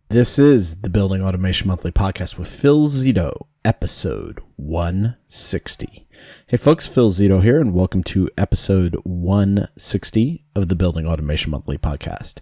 This is the Building Automation Monthly Podcast with Phil Zito, episode 160. Hey folks, Phil Zito here, and welcome to episode 160 of the Building Automation Monthly Podcast.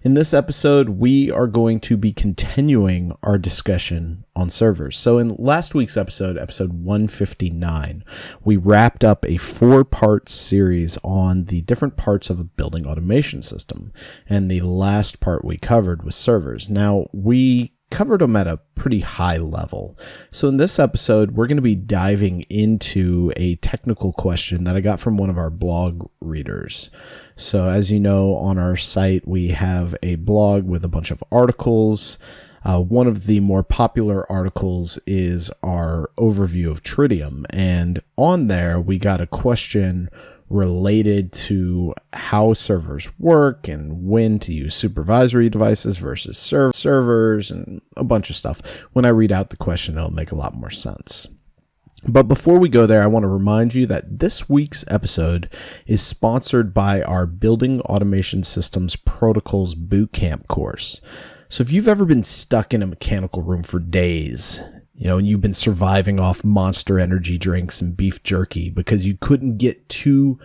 In this episode, we are going to be continuing our discussion on servers. So in last week's episode 159, we wrapped up a 4-part series on the different parts of a building automation system. And the last part we covered was servers. Now, we covered them at a pretty high level. So in this episode, we're going to be diving into a technical question that I got from one of our blog readers. So as you know, on our site, we have a blog with a bunch of articles. One of the more popular articles is our overview of Tritium. And on there, we got a question related to how servers work and when to use supervisory devices versus servers and a bunch of stuff. When I read out the question, it'll make a lot more sense. But before we go there, I want to remind you that this week's episode is sponsored by our Building Automation Systems Protocols Bootcamp course. So if you've ever been stuck in a mechanical room for days, and you've been surviving off Monster energy drinks and beef jerky because you couldn't get two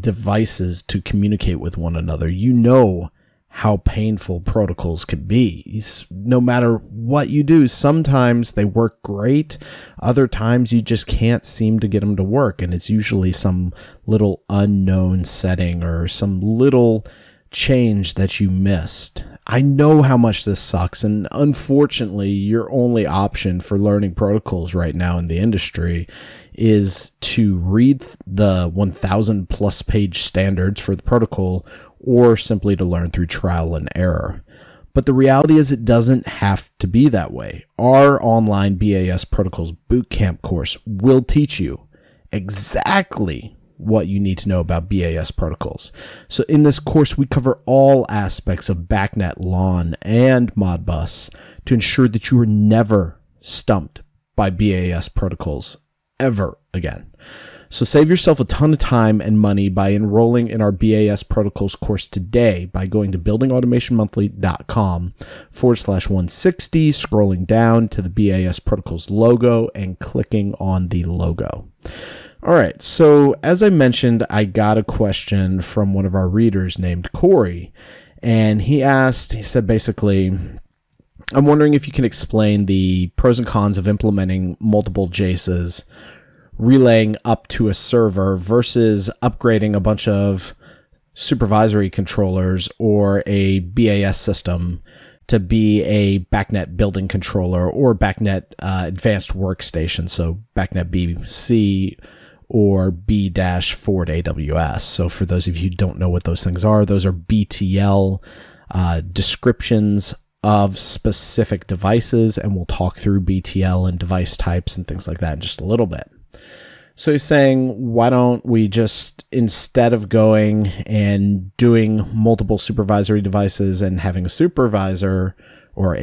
devices to communicate with one another, you know how painful protocols can be. No matter what you do, sometimes they work great. Other times you just can't seem to get them to work. And it's usually some little unknown setting or some little change that you missed. I know how much this sucks, and unfortunately, your only option for learning protocols right now in the industry is to read the 1,000 plus page standards for the protocol or simply to learn through trial and error. But the reality is it doesn't have to be that way. Our online BAS Protocols Bootcamp course will teach you exactly what you need to know about BAS protocols. So in this course, we cover all aspects of Bacnet, LAN, and Modbus to ensure that you are never stumped by BAS protocols ever again. So save yourself a ton of time and money by enrolling in our BAS protocols course today by going to buildingautomationmonthly.com/160, scrolling down to the BAS protocols logo and clicking on the logo. All right, so as I mentioned, I got a question from one of our readers named Corey, and he said basically, I'm wondering if you can explain the pros and cons of implementing multiple JASes, relaying up to a server versus upgrading a bunch of supervisory controllers or a BAS system to be a Bacnet building controller or Bacnet advanced workstation, so Bacnet BC or B-Forward AWS. So for those of you who don't know what those things are, those are BTL descriptions of specific devices, and we'll talk through BTL and device types and things like that in just a little bit. So he's saying, why don't we just, instead of going and doing multiple supervisory devices and having a supervisor, or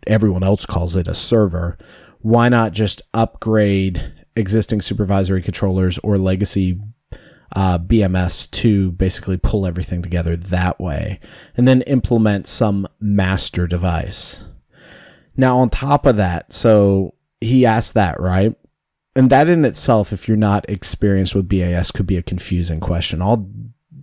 everyone else calls it, a server, why not just upgrade existing supervisory controllers or legacy BMS to basically pull everything together that way, and then implement some master device. Now, on top of that, so he asked that, right? And that in itself, if you're not experienced with BAS, could be a confusing question. I'll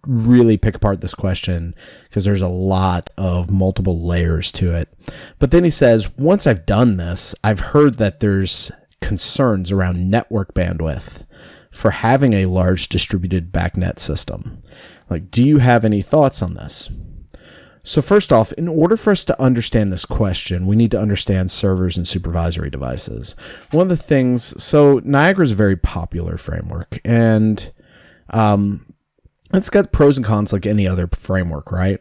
really pick apart this question because there's a lot of multiple layers to it. But then he says, once I've done this, I've heard that there's concerns around network bandwidth for having a large distributed Bacnet system. Do you have any thoughts on this? So first off, in order for us to understand this question, we need to understand servers and supervisory devices. One of the things, so Niagara is a very popular framework, and it's got pros and cons like any other framework, right?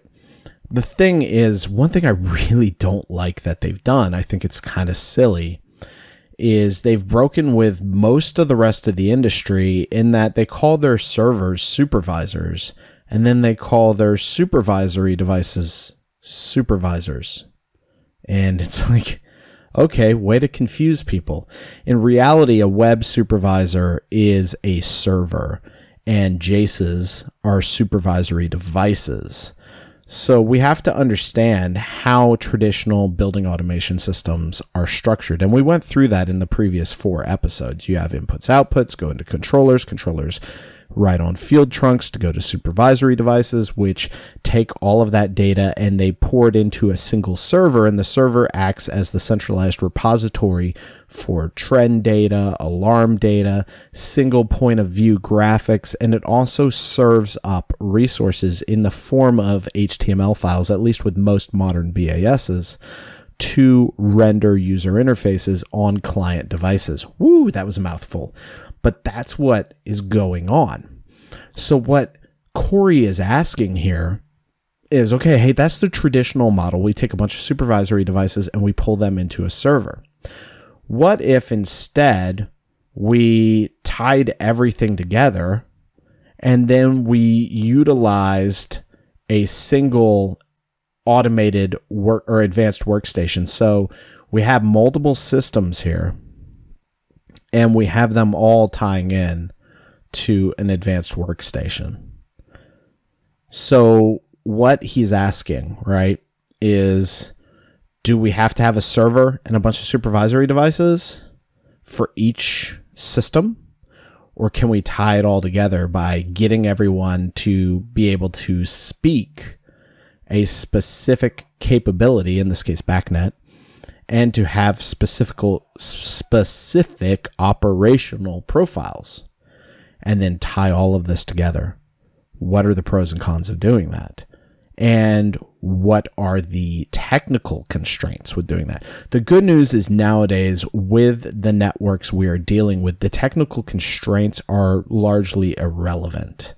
The thing is, one thing I really don't like that they've done, I think it's kind of silly, is they've broken with most of the rest of the industry in that they call their servers supervisors, and then they call their supervisory devices supervisors. And it's like, okay, way to confuse people. In reality, a web supervisor is a server, and JASes are supervisory devices. So we have to understand how traditional building automation systems are structured. And we went through that in the previous 4 episodes. You have inputs, outputs, go into controllers. Controllers write on field trunks to go to supervisory devices, which take all of that data and they pour it into a single server. And the server acts as the centralized repository for trend data, alarm data, single point of view graphics, and it also serves up resources in the form of HTML files, at least with most modern BASs, to render user interfaces on client devices. Woo, that was a mouthful. But that's what is going on. So what Corey is asking here is, okay, hey, that's the traditional model. We take a bunch of supervisory devices and we pull them into a server. What if instead we tied everything together and then we utilized a single automated work or advanced workstation? So we have multiple systems here and we have them all tying in to an advanced workstation. So what he's asking, right, is, do we have to have a server and a bunch of supervisory devices for each system? Or can we tie it all together by getting everyone to be able to speak a specific capability, in this case Bacnet, and to have specific operational profiles, and then tie all of this together? What are the pros and cons of doing that? And what are the technical constraints with doing that? The good news is nowadays with the networks we are dealing with, the technical constraints are largely irrelevant.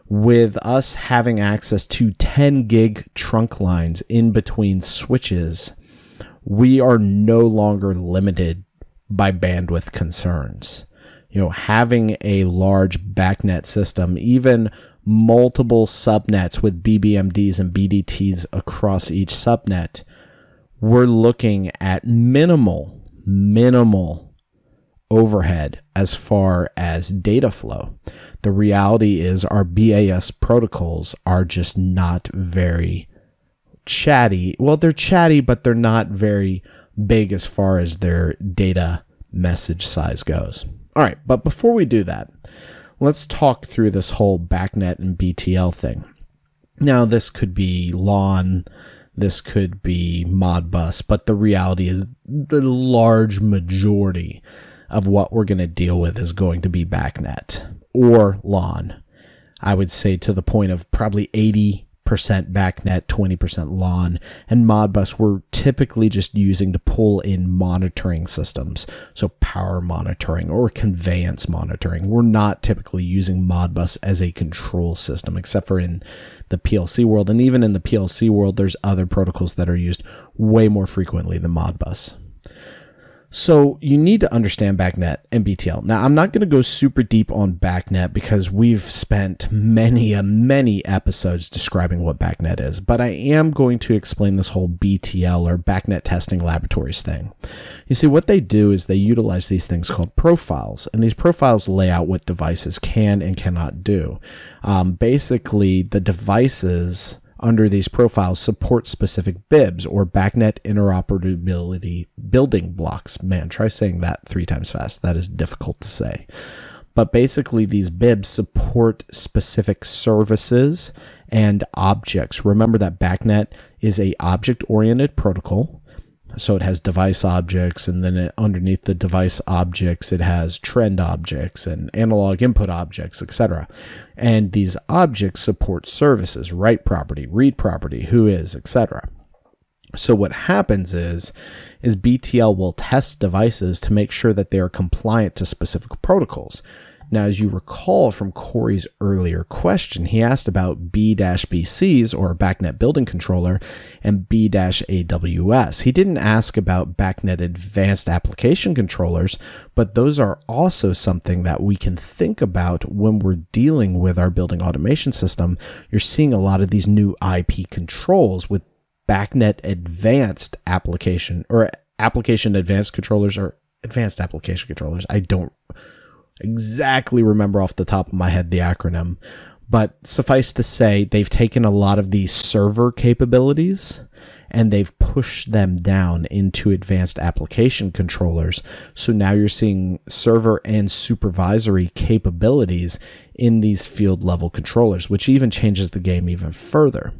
With us having access to 10 gig trunk lines in between switches, we are no longer limited by bandwidth concerns. Having a large Bacnet system, even multiple subnets with BBMDs and BDTs across each subnet, we're looking at minimal overhead as far as data flow. The reality is our BAS protocols are just not very chatty. Well, they're chatty, but they're not very big as far as their data message size goes. All right, but before we do that, let's talk through this whole Bacnet and BTL thing. Now, this could be LAN, this could be Modbus, but the reality is the large majority of what we're going to deal with is going to be Bacnet or LAN. I would say to the point of probably 80% Bacnet, 20% LAN, and Modbus we're typically just using to pull in monitoring systems. So power monitoring or conveyance monitoring. We're not typically using Modbus as a control system, except for in the PLC world. And even in the PLC world, there's other protocols that are used way more frequently than Modbus. So you need to understand Bacnet and BTL. Now, I'm not going to go super deep on Bacnet because we've spent many episodes describing what Bacnet is, but I am going to explain this whole BTL or Bacnet testing laboratories thing. You see, what they do is they utilize these things called profiles, and these profiles lay out what devices can and cannot do. Basically, the devices under these profiles support specific BIBs or Bacnet interoperability building blocks. Man, try saying that 3 times fast. That is difficult to say. But basically, these BIBs support specific services and objects. Remember that Bacnet is a object-oriented protocol. So it has device objects, and then underneath the device objects, it has trend objects and analog input objects, etc. And these objects support services, write property, read property, who is, etc. So what happens is BTL will test devices to make sure that they are compliant to specific protocols. Now, as you recall from Corey's earlier question, he asked about B-BCs or Bacnet Building Controller and B-AWS. He didn't ask about Bacnet Advanced Application Controllers, but those are also something that we can think about when we're dealing with our building automation system. You're seeing a lot of these new IP controls with Bacnet Advanced Application or Application Advanced Controllers or Advanced Application Controllers. I don't exactly remember off the top of my head the acronym, But suffice to say, they've taken a lot of these server capabilities and they've pushed them down into advanced application controllers. So now you're seeing server and supervisory capabilities in these field level controllers, which even changes the game even further.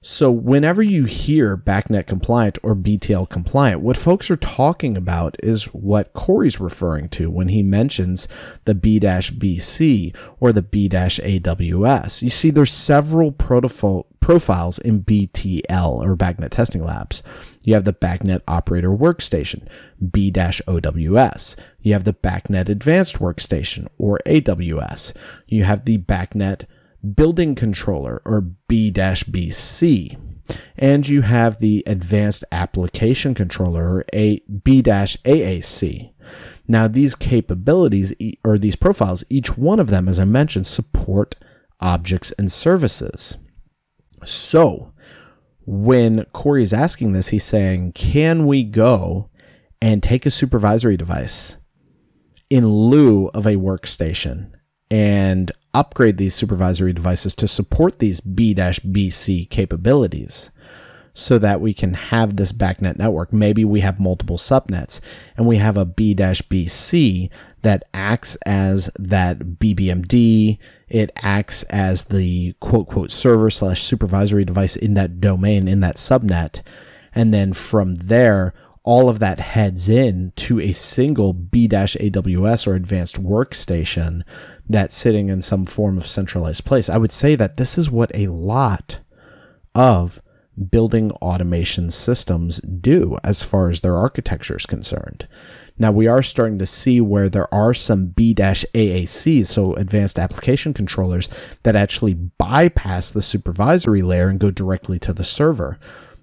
So whenever you hear Bacnet compliant or BTL compliant, what folks are talking about is what Corey's referring to when he mentions the B-BC or the B-AWS. You see, there's several profiles in BTL or Bacnet testing labs. You have the Bacnet operator workstation, B-OWS. You have the Bacnet advanced workstation or AWS. You have the Bacnet building controller or B-BC, and you have the advanced application controller or B-AAC. Now these capabilities or these profiles, each one of them, as I mentioned, support objects and services. So when Corey is asking this, he's saying, can we go and take a supervisory device in lieu of a workstation and upgrade these supervisory devices to support these B-BC capabilities so that we can have this Bacnet network? Maybe we have multiple subnets and we have a B-BC that acts as that BBMD. It acts as the quote server/supervisory device in that domain, in that subnet. And then from there, all of that heads in to a single B-AWS or advanced workstation that's sitting in some form of centralized place. I would say that this is what a lot of building automation systems do as far as their architecture is concerned. Now, we are starting to see where there are some B-AACs, so advanced application controllers, that actually bypass the supervisory layer and go directly to the server.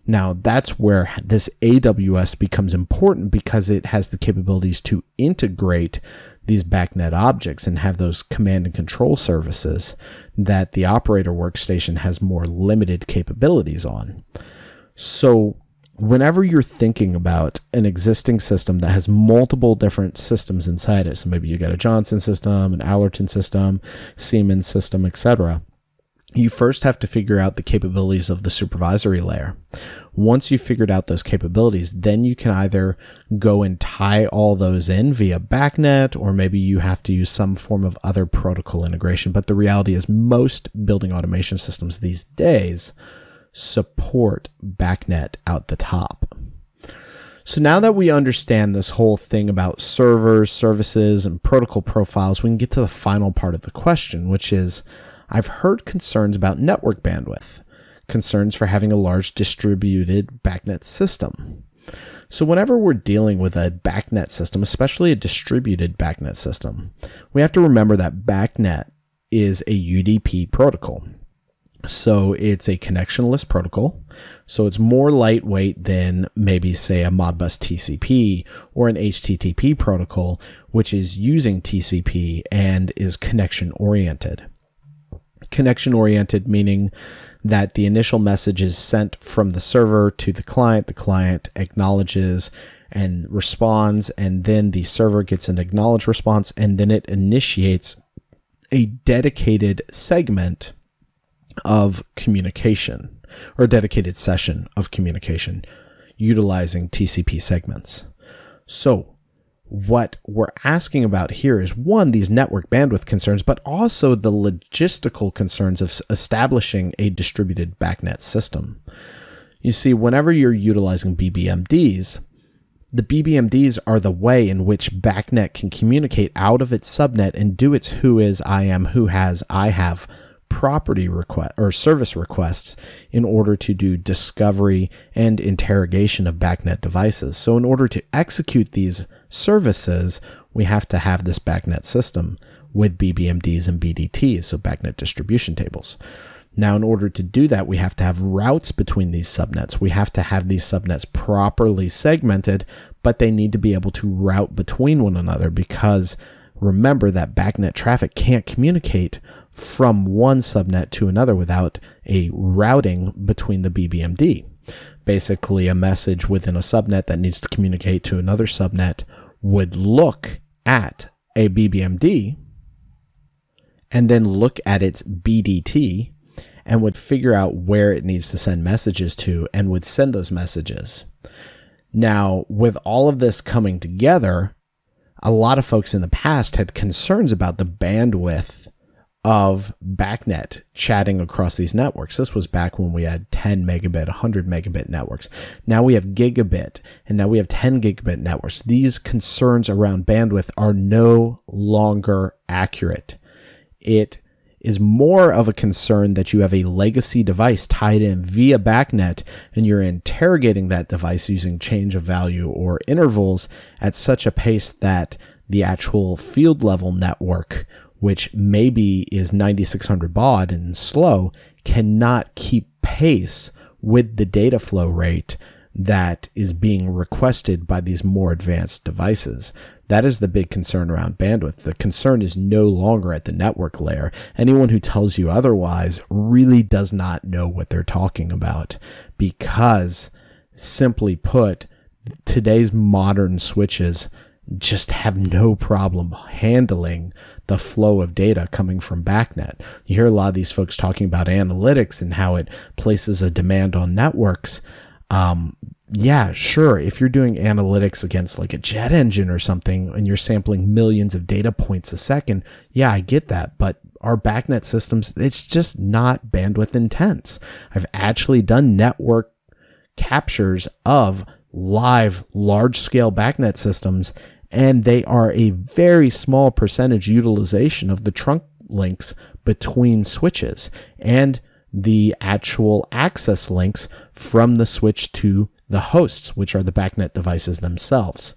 Now, that's where this AWS becomes important because it has the capabilities to integrate these Bacnet objects and have those command and control services that the operator workstation has more limited capabilities on. So whenever you're thinking about an existing system that has multiple different systems inside it, so maybe you got a Johnson system, an Allerton system, Siemens system, etc., you first have to figure out the capabilities of the supervisory layer. Once you've figured out those capabilities, then you can either go and tie all those in via Bacnet, or maybe you have to use some form of other protocol integration. But the reality is most building automation systems these days support Bacnet out the top. So now that we understand this whole thing about servers, services, and protocol profiles, we can get to the final part of the question, which is, I've heard concerns about network bandwidth, concerns for having a large distributed Bacnet system. So whenever we're dealing with a Bacnet system, especially a distributed Bacnet system, we have to remember that Bacnet is a UDP protocol. So it's a connectionless protocol. So it's more lightweight than maybe, say, a Modbus TCP or an HTTP protocol, which is using TCP and is connection oriented. Connection oriented meaning that the initial message is sent from the server to the client acknowledges and responds, and then the server gets an acknowledged response, and then it initiates a dedicated segment of communication or a dedicated session of communication utilizing TCP segments. So what we're asking about here is, one, these network bandwidth concerns, but also the logistical concerns of establishing a distributed Bacnet system. You see, whenever you're utilizing BBMDs, the BBMDs are the way in which Bacnet can communicate out of its subnet and do its who is, I am, who has, I have property request or service requests in order to do discovery and interrogation of Bacnet devices. So in order to execute these services, we have to have this Bacnet system with BBMDs and BDTs, so Bacnet distribution tables. Now, in order to do that, we have to have routes between these subnets. We have to have these subnets properly segmented, but they need to be able to route between one another, because remember that Bacnet traffic can't communicate from one subnet to another without a routing between the BBMD. Basically, a message within a subnet that needs to communicate to another subnet would look at a BBMD and then look at its BDT and would figure out where it needs to send messages to and would send those messages. Now, with all of this coming together, a lot of folks in the past had concerns about the bandwidth of Bacnet chatting across these networks. This was back when we had 10 megabit, 100 megabit networks. Now we have gigabit, and now we have 10 gigabit networks. These concerns around bandwidth are no longer accurate. It is more of a concern that you have a legacy device tied in via Bacnet and you're interrogating that device using change of value or intervals at such a pace that the actual field level network, which maybe is 9600 baud and slow, cannot keep pace with the data flow rate that is being requested by these more advanced devices. That is the big concern around bandwidth. The concern is no longer at the network layer. Anyone who tells you otherwise really does not know what they're talking about, because, simply put, today's modern switches just have no problem handling the flow of data coming from Bacnet. You hear a lot of these folks talking about analytics and how it places a demand on networks. Yeah, sure. If you're doing analytics against like a jet engine or something and you're sampling millions of data points a second, yeah, I get that. But our Bacnet systems, it's just not bandwidth intense. I've actually done network captures of live large-scale Bacnet systems, and they are a very small percentage utilization of the trunk links between switches and the actual access links from the switch to the hosts, which are the Bacnet devices themselves.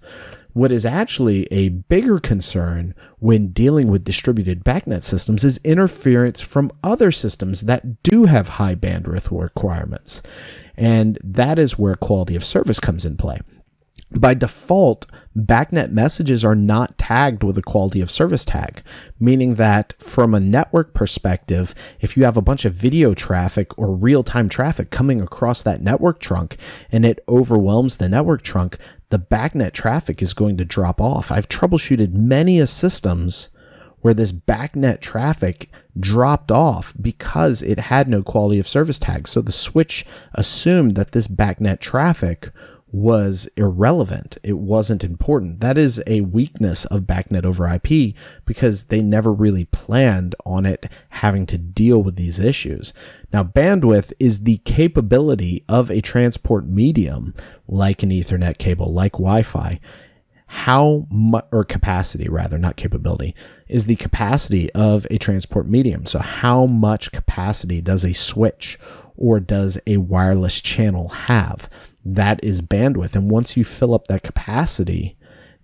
What is actually a bigger concern when dealing with distributed Bacnet systems is interference from other systems that do have high bandwidth requirements. And that is where quality of service comes in play. By default, Bacnet messages are not tagged with a quality of service tag, meaning that from a network perspective, if you have a bunch of video traffic or real-time traffic coming across that network trunk and it overwhelms the network trunk, the Bacnet traffic is going to drop off. I've troubleshooted many systems where this Bacnet traffic dropped off because it had no quality of service tag. So the switch assumed that this Bacnet traffic was irrelevant. It wasn't important. That is a weakness of Bacnet over IP because they never really planned on it having to deal with these issues. Now, bandwidth is the capability of a transport medium like an Ethernet cable, like Wi-Fi. Or capacity rather, not capability, is the capacity of a transport medium. So how much capacity does a switch or does a wireless channel have? That is bandwidth. And once you fill up that capacity,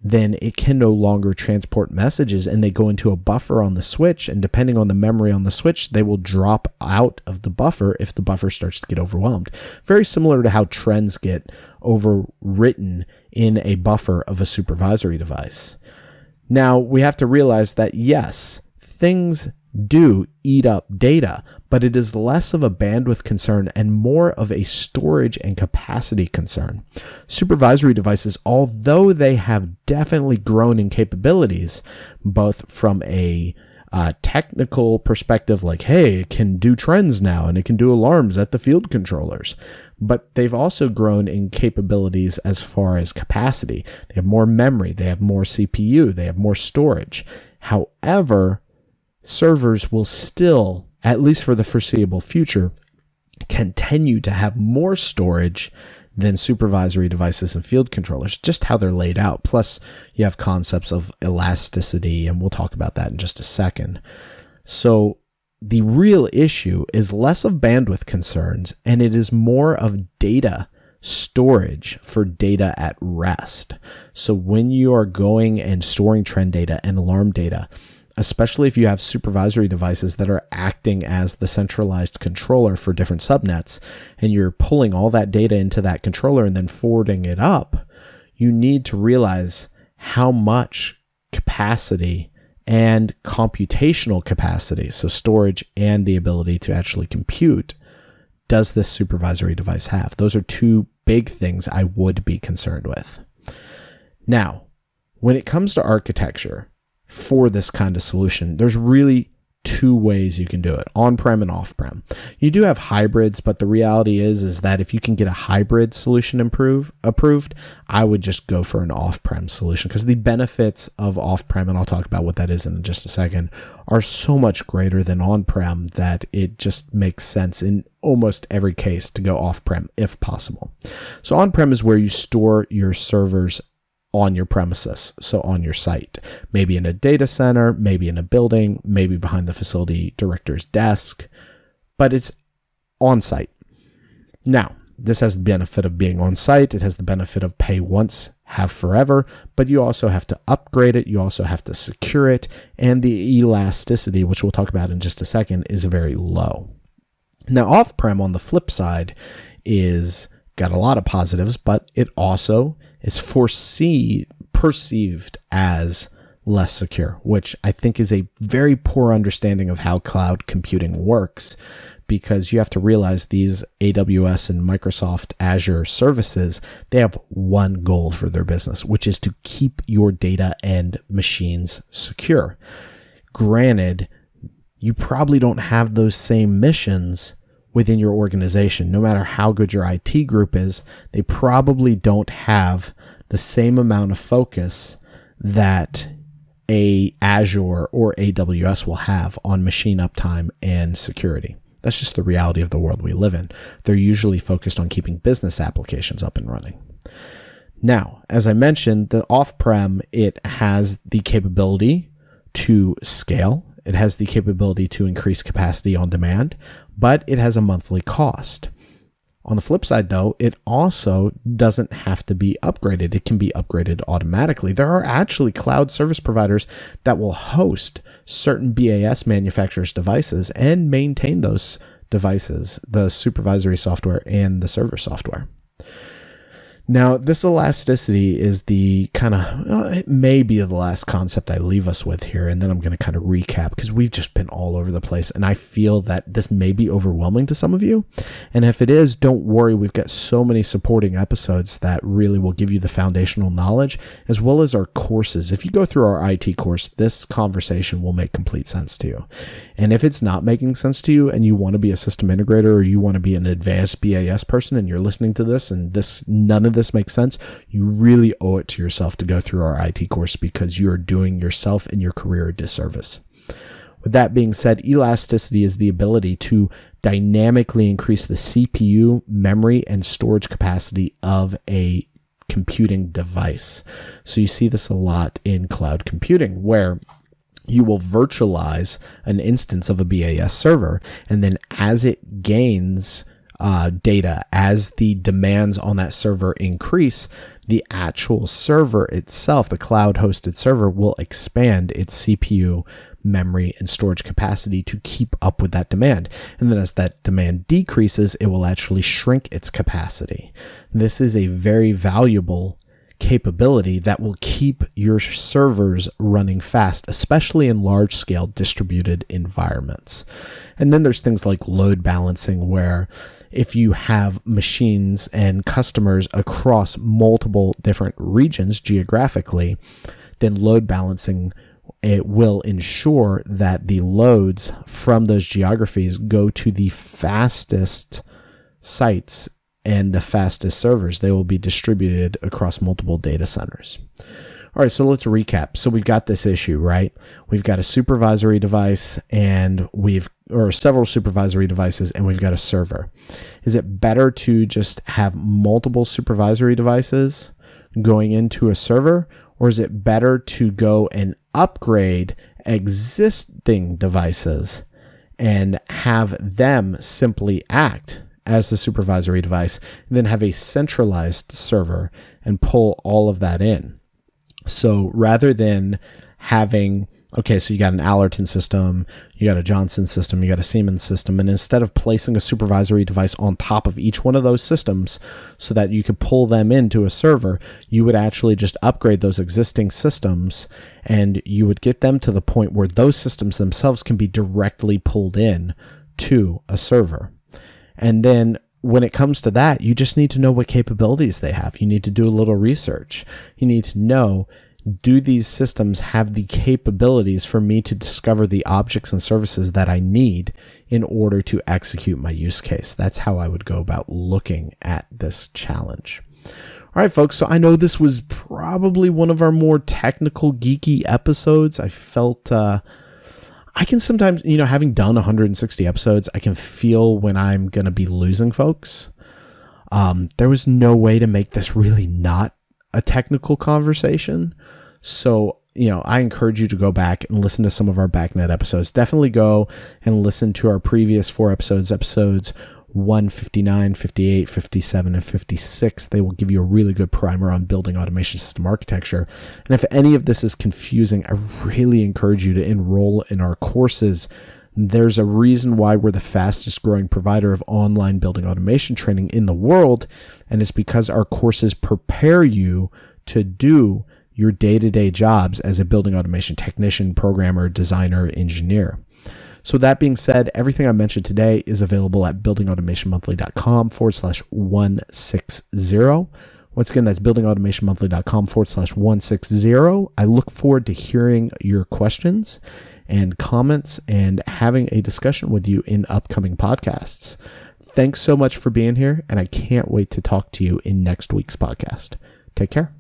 then it can no longer transport messages and they go into a buffer on the switch. And depending on the memory on the switch, they will drop out of the buffer if the buffer starts to get overwhelmed. Very similar to how trends get overwritten in a buffer of a supervisory device. Now, we have to realize that yes, things do eat up data, but it is less of a bandwidth concern and more of a storage and capacity concern. Supervisory devices, although they have definitely grown in capabilities, both from a technical perspective, like, hey, it can do trends now and it can do alarms at the field controllers, but they've also grown in capabilities as far as capacity. They have more memory, they have more CPU, they have more storage. However, servers will still, at least for the foreseeable future, continue to have more storage than supervisory devices and field controllers, just how they're laid out. Plus, you have concepts of elasticity, and we'll talk about that in just a second. So the real issue is less of bandwidth concerns, and it is more of data storage for data at rest. So when you are going and storing trend data and alarm data, especially if you have supervisory devices that are acting as the centralized controller for different subnets, and you're pulling all that data into that controller and then forwarding it up, you need to realize how much capacity and computational capacity, so storage and the ability to actually compute, does this supervisory device have? Those are two big things I would be concerned with. Now, when it comes to architecture, for this kind of solution, there's really two ways you can do it, on-prem and off-prem. You do have hybrids, but the reality is that if you can get a hybrid solution approved, I would just go for an off-prem solution, because the benefits of off-prem, and I'll talk about what that is in just a second, are so much greater than on-prem that it just makes sense in almost every case to go off-prem if possible. So on-prem is where you store your servers on your premises, so on your site, maybe in a data center, maybe in a building, maybe behind the facility director's desk, but it's on site. Now, this has the benefit of being on site. It has the benefit of pay once, have forever, but you also have to upgrade it. You also have to secure it, and the elasticity, which we'll talk about in just a second, is very low. Now, off-prem on the flip side is got a lot of positives, but it also is perceived as less secure, which I think is a very poor understanding of how cloud computing works, because you have to realize these AWS and Microsoft Azure services, they have one goal for their business, which is to keep your data and machines secure. Granted, you probably don't have those same missions within your organization. No matter how good your IT group is, they probably don't have the same amount of focus that a Azure or AWS will have on machine uptime and security. That's just the reality of the world we live in. They're usually focused on keeping business applications up and running. Now, as I mentioned, the off-prem, it has the capability to scale. It has the capability to increase capacity on demand, but it has a monthly cost. On the flip side, though, it also doesn't have to be upgraded. It can be upgraded automatically. There are actually cloud service providers that will host certain BAS manufacturers' devices and maintain those devices, the supervisory software and the server software. Now, this elasticity is the kind of, it may be the last concept I leave us with here, and then I'm going to kind of recap, because we've just been all over the place, and I feel that this may be overwhelming to some of you. And if it is, don't worry, we've got so many supporting episodes that really will give you the foundational knowledge, as well as our courses. If you go through our IT course, this conversation will make complete sense to you. And if it's not making sense to you, and you want to be a system integrator, or you want to be an advanced BAS person, and you're listening to this, and none of this makes sense, you really owe it to yourself to go through our IT course, because you're doing yourself and your career a disservice. With that being said, elasticity is the ability to dynamically increase the CPU, memory, and storage capacity of a computing device. So you see this a lot in cloud computing, where you will virtualize an instance of a BAS server, and then as it gains data, as the demands on that server increase, the actual server itself, the cloud hosted server, will expand its CPU, memory, and storage capacity to keep up with that demand. And then as that demand decreases, it will actually shrink its capacity. This is a very valuable capability that will keep your servers running fast, especially in large scale distributed environments. And then there's things like load balancing, where if you have machines and customers across multiple different regions geographically, then load balancing, it will ensure that the loads from those geographies go to the fastest sites and the fastest servers. They will be distributed across multiple data centers. All right, so let's recap. So we've got this issue, right? We've got a supervisory device, or several supervisory devices, and we've got a server. Is it better to just have multiple supervisory devices going into a server, or is it better to go and upgrade existing devices and have them simply act as the supervisory device, and then have a centralized server and pull all of that in? So rather than having, okay, so you got an Allerton system, you got a Johnson system, you got a Siemens system, and instead of placing a supervisory device on top of each one of those systems so that you could pull them into a server, you would actually just upgrade those existing systems, and you would get them to the point where those systems themselves can be directly pulled in to a server. And then when it comes to that, you just need to know what capabilities they have. You need to do a little research. You need to know, do these systems have the capabilities for me to discover the objects and services that I need in order to execute my use case? That's how I would go about looking at this challenge. All right, folks. So I know this was probably one of our more technical, geeky episodes. I felt I can sometimes, having done 160 episodes, I can feel when I'm going to be losing folks. There was no way to make this really not a technical conversation. So, I encourage you to go back and listen to some of our Bacnet episodes. Definitely go and listen to our previous 4 episodes 159, 58, 57, and 56. They will give you a really good primer on building automation system architecture. And if any of this is confusing, I really encourage you to enroll in our courses. There's a reason why we're the fastest growing provider of online building automation training in the world, and it's because our courses prepare you to do your day-to-day jobs as a building automation technician, programmer, designer, engineer. So that being said, everything I mentioned today is available at buildingautomationmonthly.com/160. Once again, that's buildingautomationmonthly.com/160. I look forward to hearing your questions and comments and having a discussion with you in upcoming podcasts. Thanks so much for being here, and I can't wait to talk to you in next week's podcast. Take care.